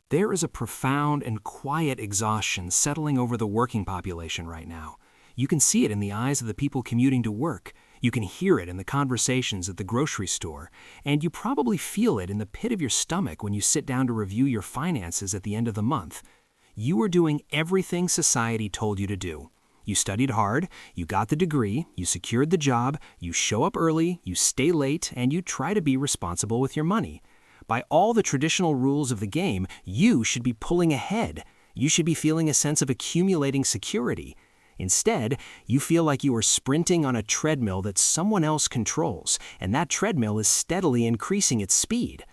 There is a profound and quiet exhaustion settling over the working population right now. You can see it in the eyes of the people commuting to work. You can hear it in the conversations at the grocery store. And you probably feel it in the pit of your stomach when you sit down to review your finances at the end of the month. You are doing everything society told you to do. You studied hard, you got the degree, you secured the job, you show up early, you stay late, and you try to be responsible with your money. By all the traditional rules of the game, you should be pulling ahead. You should be feeling a sense of accumulating security. Instead, you feel like you are sprinting on a treadmill that someone else controls, and that treadmill is steadily increasing its speed.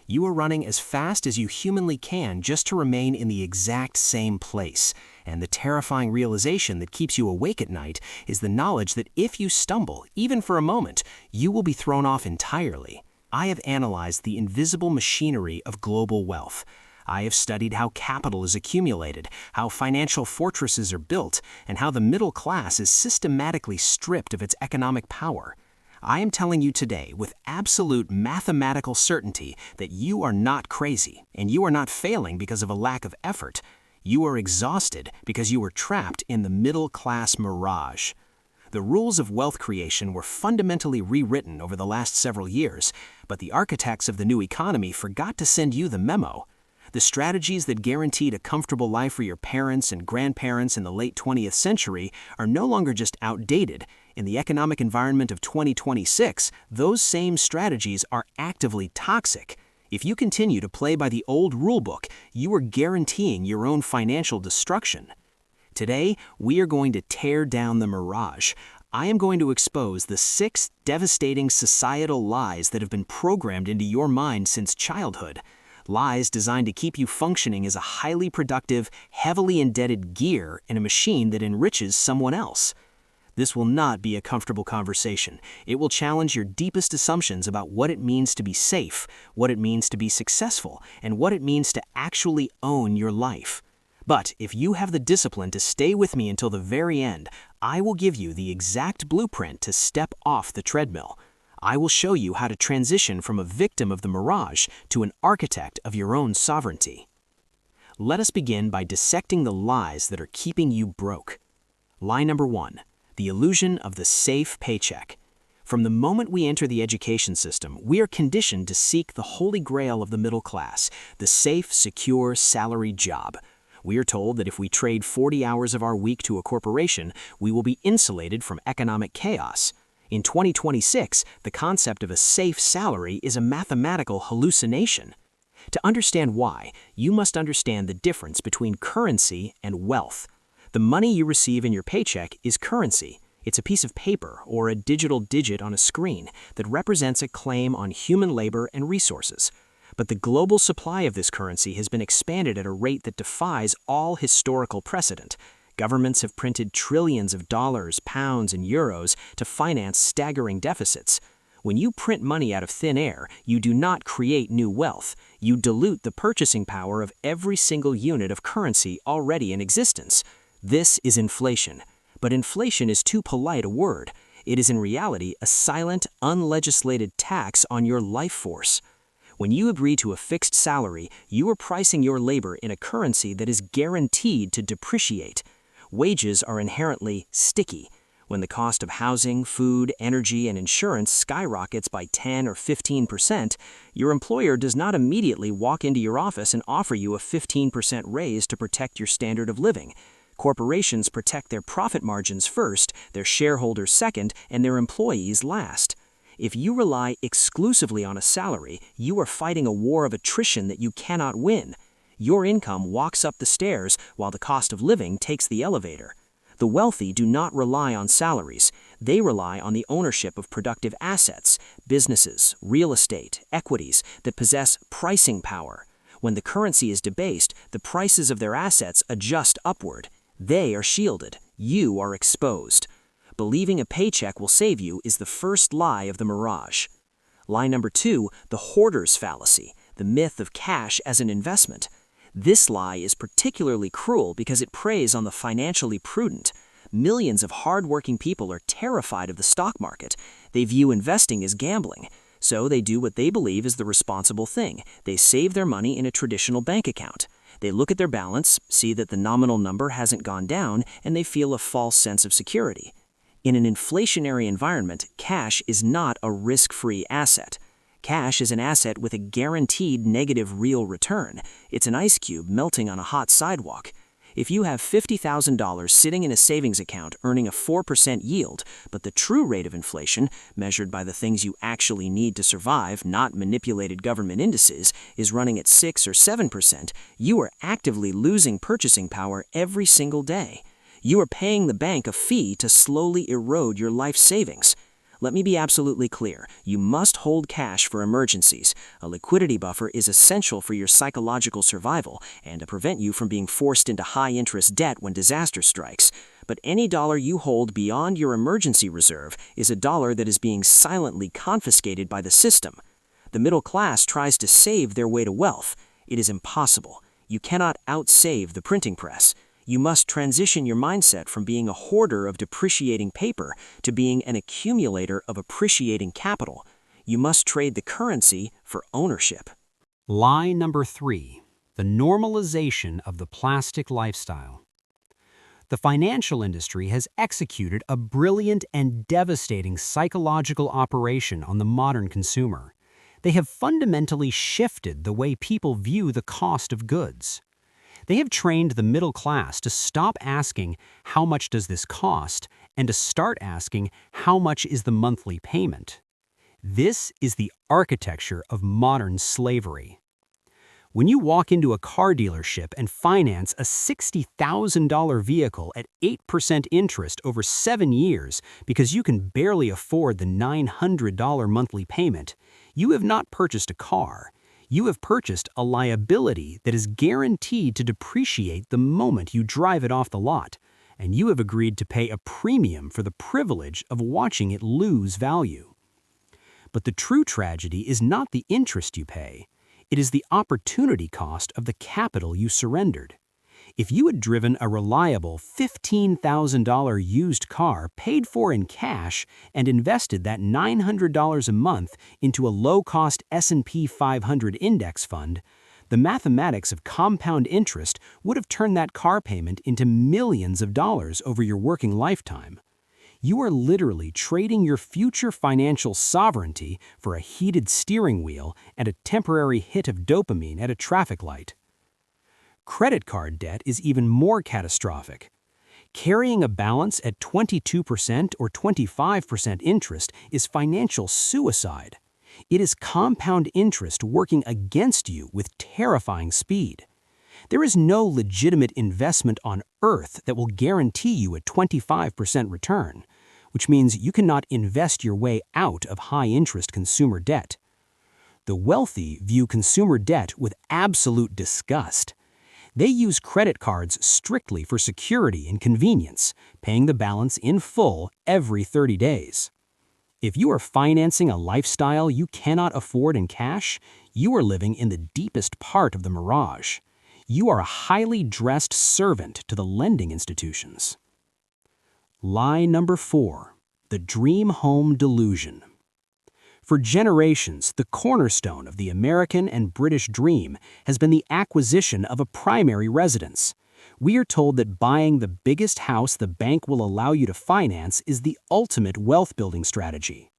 You are running as fast as you humanly can just to remain in the exact same place. And the terrifying realization that keeps you awake at night is the knowledge that if you stumble, even for a moment, you will be thrown off entirely. I have analyzed the invisible machinery of global wealth. I have studied how capital is accumulated, how financial fortresses are built, and how the middle class is systematically stripped of its economic power. I am telling you today with absolute mathematical certainty that you are not crazy, and you are not failing because of a lack of effort. You are exhausted because you are trapped in the middle-class mirage. The rules of wealth creation were fundamentally rewritten over the last several years, but the architects of the new economy forgot to send you the memo. The strategies that guaranteed a comfortable life for your parents and grandparents in the late 20th century are no longer just outdated. In the economic environment of 2026, those same strategies are actively toxic. If you continue to play by the old rulebook, you are guaranteeing your own financial destruction. Today, we are going to tear down the mirage. I am going to expose the 6 devastating societal lies that have been programmed into your mind since childhood. Lies designed to keep you functioning as a highly productive, heavily indebted gear in a machine that enriches someone else. This will not be a comfortable conversation. It will challenge your deepest assumptions about what it means to be safe, what it means to be successful, and what it means to actually own your life. But if you have the discipline to stay with me until the very end, I will give you the exact blueprint to step off the treadmill. I will show you how to transition from a victim of the mirage to an architect of your own sovereignty. Let us begin by dissecting the lies that are keeping you broke. Lie number 1, the illusion of the safe paycheck. From the moment we enter the education system, we are conditioned to seek the holy grail of the middle class, the safe, secure, salaried job. We are told that if we trade 40 hours of our week to a corporation, we will be insulated from economic chaos. In 2026, the concept of a safe salary is a mathematical hallucination. To understand why, you must understand the difference between currency and wealth. The money you receive in your paycheck is currency. It's a piece of paper or a digital digit on a screen that represents a claim on human labor and resources. But the global supply of this currency has been expanded at a rate that defies all historical precedent. Governments have printed trillions of dollars, pounds, and euros to finance staggering deficits. When you print money out of thin air, you do not create new wealth. You dilute the purchasing power of every single unit of currency already in existence. This is inflation. But inflation is too polite a word. It is in reality a silent, unlegislated tax on your life force. When you agree to a fixed salary, you are pricing your labor in a currency that is guaranteed to depreciate. Wages are inherently sticky. When the cost of housing, food, energy, and insurance skyrockets by 10 or 15%, your employer does not immediately walk into your office and offer you a 15% raise to protect your standard of living. Corporations protect their profit margins first, their shareholders second, and their employees last. If you rely exclusively on a salary, you are fighting a war of attrition that you cannot win. Your income walks up the stairs while the cost of living takes the elevator. The wealthy do not rely on salaries. They rely on the ownership of productive assets, businesses, real estate, equities that possess pricing power. When the currency is debased, the prices of their assets adjust upward. They are shielded. You are exposed. Believing a paycheck will save you is the first lie of the mirage. Lie number 2, the hoarder's fallacy, the myth of cash as an investment. This lie is particularly cruel because it preys on the financially prudent. Millions of hardworking people are terrified of the stock market. They view investing as gambling. So they do what they believe is the responsible thing. They save their money in a traditional bank account. They look at their balance, see that the nominal number hasn't gone down, and they feel a false sense of security. In an inflationary environment, cash is not a risk-free asset. Cash is an asset with a guaranteed negative real return. It's an ice cube melting on a hot sidewalk. If you have $50,000 sitting in a savings account earning a 4% yield, but the true rate of inflation, measured by the things you actually need to survive, not manipulated government indices, is running at 6 or 7%, you are actively losing purchasing power every single day. You are paying the bank a fee to slowly erode your life savings. Let me be absolutely clear. You must hold cash for emergencies. A liquidity buffer is essential for your psychological survival and to prevent you from being forced into high-interest debt when disaster strikes. But any dollar you hold beyond your emergency reserve is a dollar that is being silently confiscated by the system. The middle class tries to save their way to wealth. It is impossible. You cannot outsave the printing press. You must transition your mindset from being a hoarder of depreciating paper to being an accumulator of appreciating capital. You must trade the currency for ownership. Lie number 3, the normalization of the plastic lifestyle. The financial industry has executed a brilliant and devastating psychological operation on the modern consumer. They have fundamentally shifted the way people view the cost of goods. They have trained the middle class to stop asking, how much does this cost, and to start asking, how much is the monthly payment? This is the architecture of modern slavery. When you walk into a car dealership and finance a $60,000 vehicle at 8% interest over 7 years because you can barely afford the $900 monthly payment, you have not purchased a car. You have purchased a liability that is guaranteed to depreciate the moment you drive it off the lot, and you have agreed to pay a premium for the privilege of watching it lose value. But the true tragedy is not the interest you pay. It is the opportunity cost of the capital you surrendered. If you had driven a reliable $15,000 used car paid for in cash and invested that $900 a month into a low-cost S&P 500 index fund, the mathematics of compound interest would have turned that car payment into millions of dollars over your working lifetime. You are literally trading your future financial sovereignty for a heated steering wheel and a temporary hit of dopamine at a traffic light. Credit card debt is even more catastrophic. Carrying a balance at 22% or 25% interest is financial suicide. It is compound interest working against you with terrifying speed. There is no legitimate investment on earth that will guarantee you a 25% return, which means you cannot invest your way out of high-interest consumer debt. The wealthy view consumer debt with absolute disgust. They use credit cards strictly for security and convenience, paying the balance in full every 30 days. If you are financing a lifestyle you cannot afford in cash, you are living in the deepest part of the Mirage. You are a highly dressed servant to the lending institutions. Lie number 4, the dream home delusion. For generations, the cornerstone of the American and British dream has been the acquisition of a primary residence. We are told that buying the biggest house the bank will allow you to finance is the ultimate wealth-building strategy.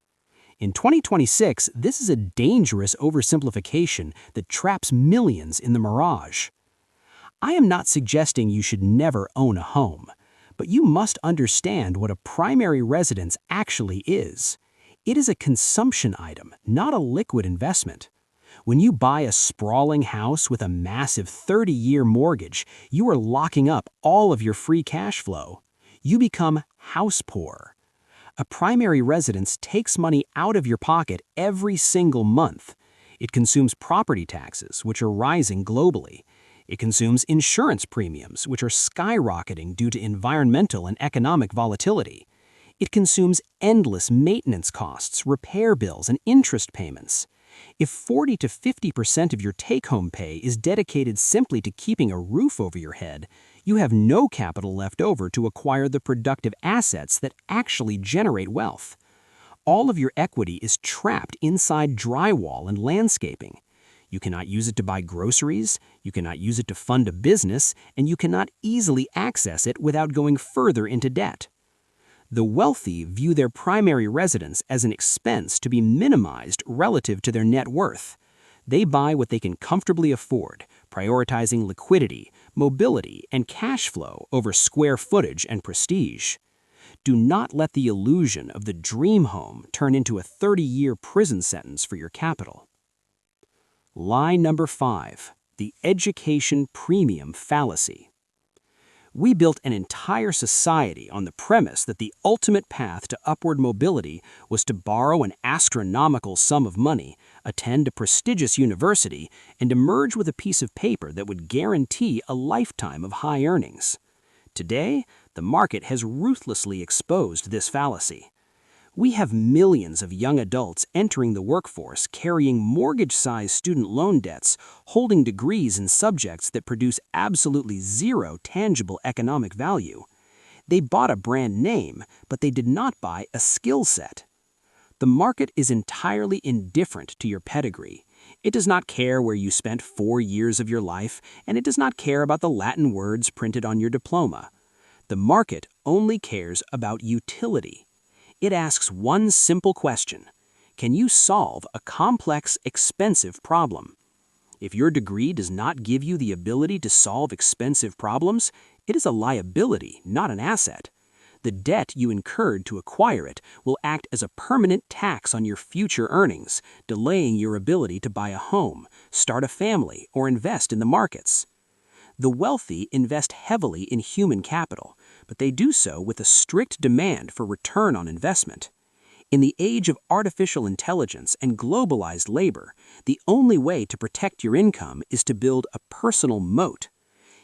In 2026, this is a dangerous oversimplification that traps millions in the Mirage. I am not suggesting you should never own a home, but you must understand what a primary residence actually is. It is a consumption item, not a liquid investment. When you buy a sprawling house with a massive 30-year mortgage, you are locking up all of your free cash flow. You become house poor. A primary residence takes money out of your pocket every single month. It consumes property taxes, which are rising globally. It consumes insurance premiums, which are skyrocketing due to environmental and economic volatility. It consumes endless maintenance costs, repair bills, and interest payments. If 40 to 50% of your take-home pay is dedicated simply to keeping a roof over your head, you have no capital left over to acquire the productive assets that actually generate wealth. All of your equity is trapped inside drywall and landscaping. You cannot use it to buy groceries, you cannot use it to fund a business, and you cannot easily access it without going further into debt. The wealthy view their primary residence as an expense to be minimized relative to their net worth. They buy what they can comfortably afford, prioritizing liquidity, mobility, and cash flow over square footage and prestige. Do not let the illusion of the dream home turn into a 30-year prison sentence for your capital. Lie number 5, the education premium fallacy. We built an entire society on the premise that the ultimate path to upward mobility was to borrow an astronomical sum of money, attend a prestigious university, and emerge with a piece of paper that would guarantee a lifetime of high earnings. Today, the market has ruthlessly exposed this fallacy. We have millions of young adults entering the workforce carrying mortgage-sized student loan debts, holding degrees in subjects that produce absolutely zero tangible economic value. They bought a brand name, but they did not buy a skill set. The market is entirely indifferent to your pedigree. It does not care where you spent 4 years of your life, and it does not care about the Latin words printed on your diploma. The market only cares about utility. It asks one simple question: can you solve a complex, expensive problem? If your degree does not give you the ability to solve expensive problems, it is a liability, not an asset. The debt you incurred to acquire it will act as a permanent tax on your future earnings, delaying your ability to buy a home, start a family, or invest in the markets. The wealthy invest heavily in human capital, but they do so with a strict demand for return on investment. In the age of artificial intelligence and globalized labor, the only way to protect your income is to build a personal moat.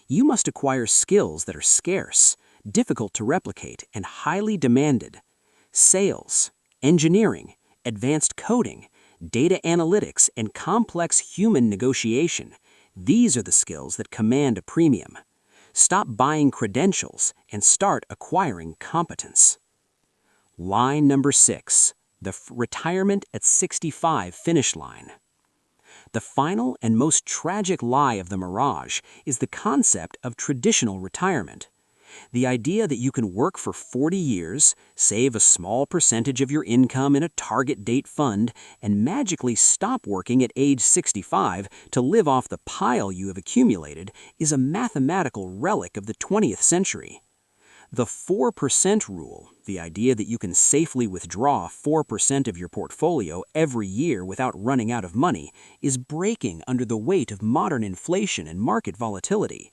You must acquire skills that are scarce, difficult to replicate, and highly demanded. Sales, engineering, advanced coding, data analytics, and complex human negotiation. These are the skills that command a premium. Stop buying credentials and start acquiring competence. Lie number 6, the retirement at 65 finish line. The final and most tragic lie of the Mirage is the concept of traditional retirement. The idea that you can work for 40 years, save a small percentage of your income in a target date fund, and magically stop working at age 65 to live off the pile you have accumulated is a mathematical relic of the 20th century. The 4% rule, the idea that you can safely withdraw 4% of your portfolio every year without running out of money, is breaking under the weight of modern inflation and market volatility.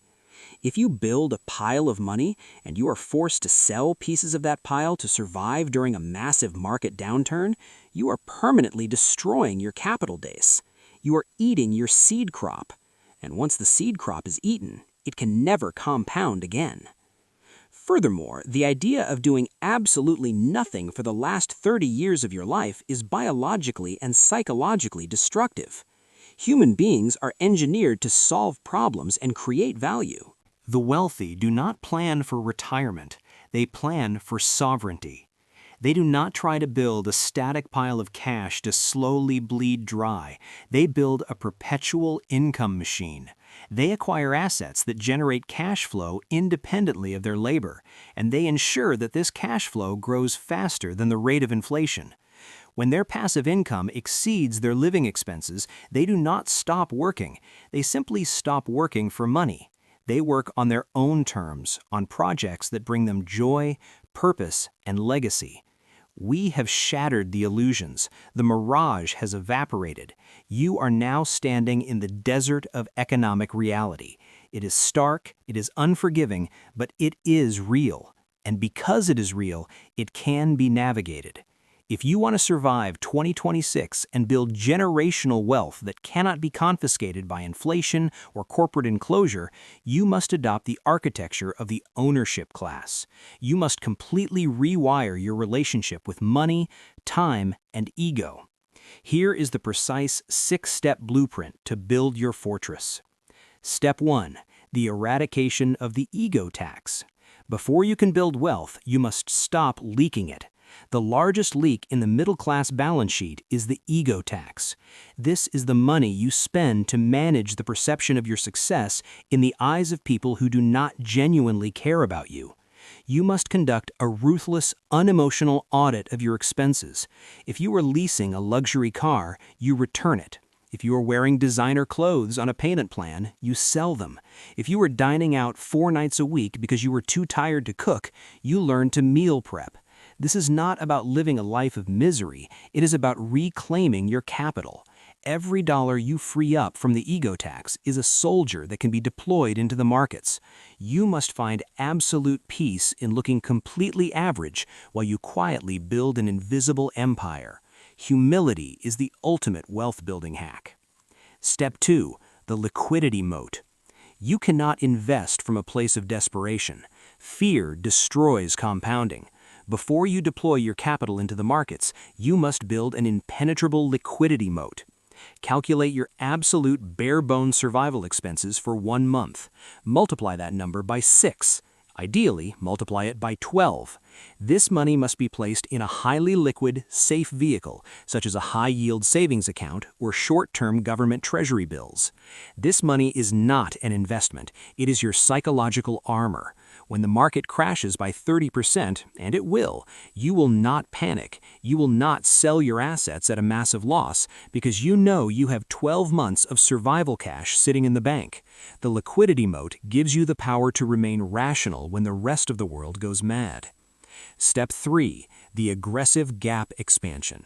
If you build a pile of money and you are forced to sell pieces of that pile to survive during a massive market downturn, you are permanently destroying your capital base. You are eating your seed crop. And once the seed crop is eaten, it can never compound again. Furthermore, the idea of doing absolutely nothing for the last 30 years of your life is biologically and psychologically destructive. Human beings are engineered to solve problems and create value. The wealthy do not plan for retirement, they plan for sovereignty. They do not try to build a static pile of cash to slowly bleed dry. They build a perpetual income machine. They acquire assets that generate cash flow independently of their labor, and they ensure that this cash flow grows faster than the rate of inflation. When their passive income exceeds their living expenses, they do not stop working. They simply stop working for money. They work on their own terms, on projects that bring them joy, purpose, and legacy. We have shattered the illusions. The mirage has evaporated. You are now standing in the desert of economic reality. It is stark, it is unforgiving, but it is real. And because it is real, it can be navigated. If you want to survive 2026 and build generational wealth that cannot be confiscated by inflation or corporate enclosure, you must adopt the architecture of the ownership class. You must completely rewire your relationship with money, time, and ego. Here is the precise 6-step blueprint to build your fortress. Step 1. The eradication of the ego tax. Before you can build wealth, you must stop leaking it. The largest leak in the middle-class balance sheet is the ego tax. This is the money you spend to manage the perception of your success in the eyes of people who do not genuinely care about you. You must conduct a ruthless, unemotional audit of your expenses. If you are leasing a luxury car, you return it. If you are wearing designer clothes on a payment plan, you sell them. If you are dining out 4 nights a week because you were too tired to cook, you learn to meal prep. This is not about living a life of misery. It is about reclaiming your capital. Every dollar you free up from the ego tax is a soldier that can be deployed into the markets. You must find absolute peace in looking completely average while you quietly build an invisible empire. Humility is the ultimate wealth-building hack. Step 2. The liquidity moat. You cannot invest from a place of desperation. Fear destroys compounding. Before you deploy your capital into the markets, you must build an impenetrable liquidity moat. Calculate your absolute bare-bones survival expenses for 1 month. Multiply that number by 6. Ideally, multiply it by 12. This money must be placed in a highly liquid, safe vehicle, such as a high-yield savings account or short-term government treasury bills. This money is not an investment. It is your psychological armor. When the market crashes by 30%, and it will not panic. You will not sell your assets at a massive loss because you know you have 12 months of survival cash sitting in the bank. The liquidity moat gives you the power to remain rational when the rest of the world goes mad. Step 3. The aggressive gap expansion.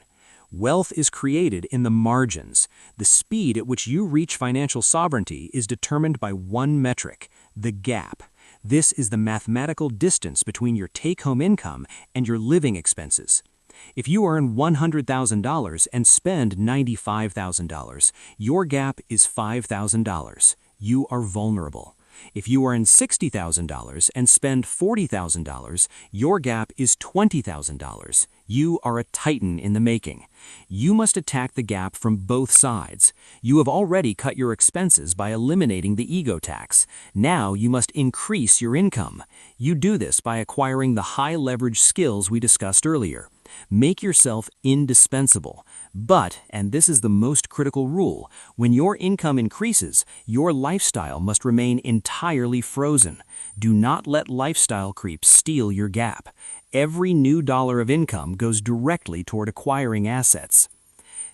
Wealth is created in the margins. The speed at which you reach financial sovereignty is determined by one metric: the gap. This is the mathematical distance between your take-home income and your living expenses. If you earn $100,000 and spend $95,000, your gap is $5,000. You are vulnerable. If you earn $60,000 and spend $40,000, your gap is $20,000. You are a titan in the making. You must attack the gap from both sides. You have already cut your expenses by eliminating the ego tax. Now you must increase your income. You do this by acquiring the high-leverage skills we discussed earlier. Make yourself indispensable. But, and this is the most critical rule, when your income increases, your lifestyle must remain entirely frozen. Do not let lifestyle creep steal your gap. Every new dollar of income goes directly toward acquiring assets.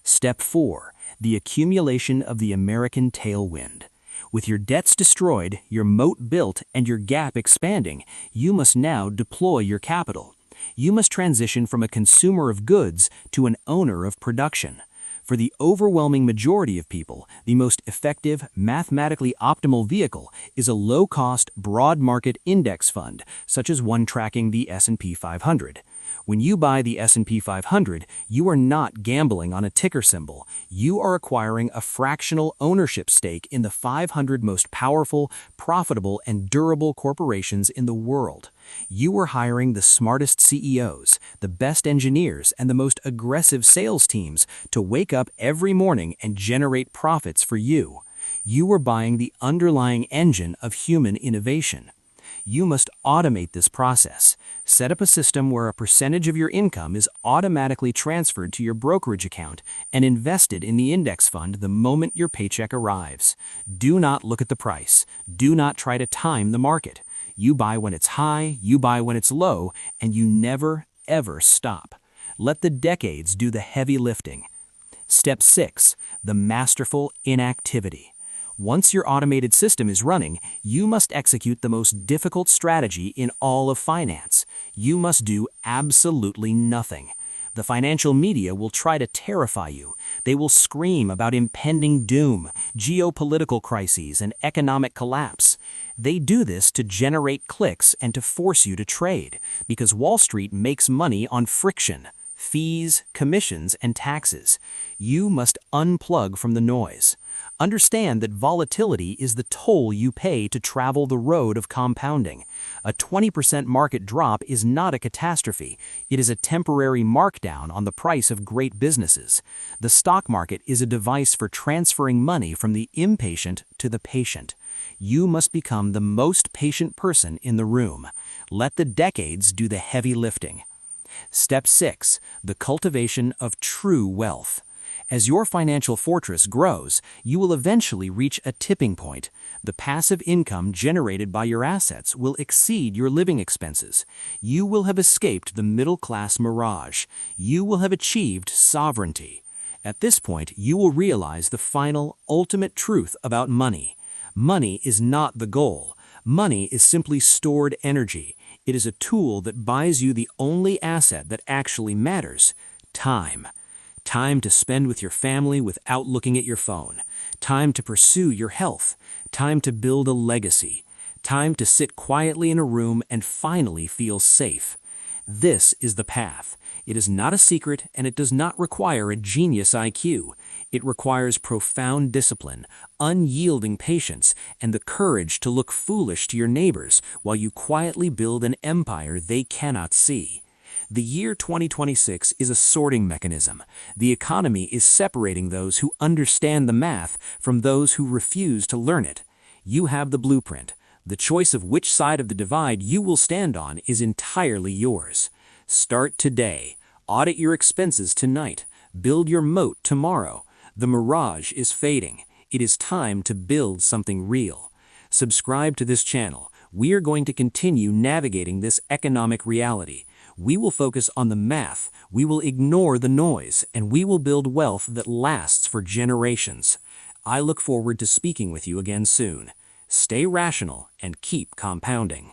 Step 4. The accumulation of the American tailwind. With your debts destroyed, your moat built, and your gap expanding, you must now deploy your capital. You must transition from a consumer of goods to an owner of production. For the overwhelming majority of people, the most effective, mathematically optimal vehicle is a low-cost, broad-market index fund, such as one tracking the S&P 500. When you buy the S&P 500, you are not gambling on a ticker symbol. You are acquiring a fractional ownership stake in the 500 most powerful, profitable, and durable corporations in the world. You are hiring the smartest CEOs, the best engineers, and the most aggressive sales teams to wake up every morning and generate profits for you. You are buying the underlying engine of human innovation. You must automate this process. Set up a system where a percentage of your income is automatically transferred to your brokerage account and invested in the index fund the moment your paycheck arrives. Do not look at the price. Do not try to time the market. You buy when it's high, you buy when it's low, and you never, ever stop. Let the decades do the heavy lifting. Step 6. The masterful inactivity. Once your automated system is running, you must execute the most difficult strategy in all of finance. You must do absolutely nothing. The financial media will try to terrify you. They will scream about impending doom, geopolitical crises, and economic collapse. They do this to generate clicks and to force you to trade, because Wall Street makes money on friction, fees, commissions, and taxes. You must unplug from the noise. Understand that volatility is the toll you pay to travel the road of compounding. A 20% market drop is not a catastrophe. It is a temporary markdown on the price of great businesses. The stock market is a device for transferring money from the impatient to the patient. You must become the most patient person in the room. Let the decades do the heavy lifting. Step 6. The cultivation of true wealth. As your financial fortress grows, you will eventually reach a tipping point. The passive income generated by your assets will exceed your living expenses. You will have escaped the middle-class mirage. You will have achieved sovereignty. At this point, you will realize the final, ultimate truth about money. Money is not the goal. Money is simply stored energy. It is a tool that buys you the only asset that actually matters: time. Time to spend with your family without looking at your phone. Time to pursue your health. Time to build a legacy. Time to sit quietly in a room and finally feel safe. This is the path. It is not a secret, and it does not require a genius IQ. It requires profound discipline, unyielding patience, and the courage to look foolish to your neighbors while you quietly build an empire they cannot see. The year 2026 is a sorting mechanism. The economy is separating those who understand the math from those who refuse to learn it. You have the blueprint. The choice of which side of the divide you will stand on is entirely yours. Start today. Audit your expenses tonight. Build your moat tomorrow. The mirage is fading. It is time to build something real. Subscribe to this channel. We are going to continue navigating this economic reality. We will focus on the math, we will ignore the noise, and we will build wealth that lasts for generations. I look forward to speaking with you again soon. Stay rational and keep compounding.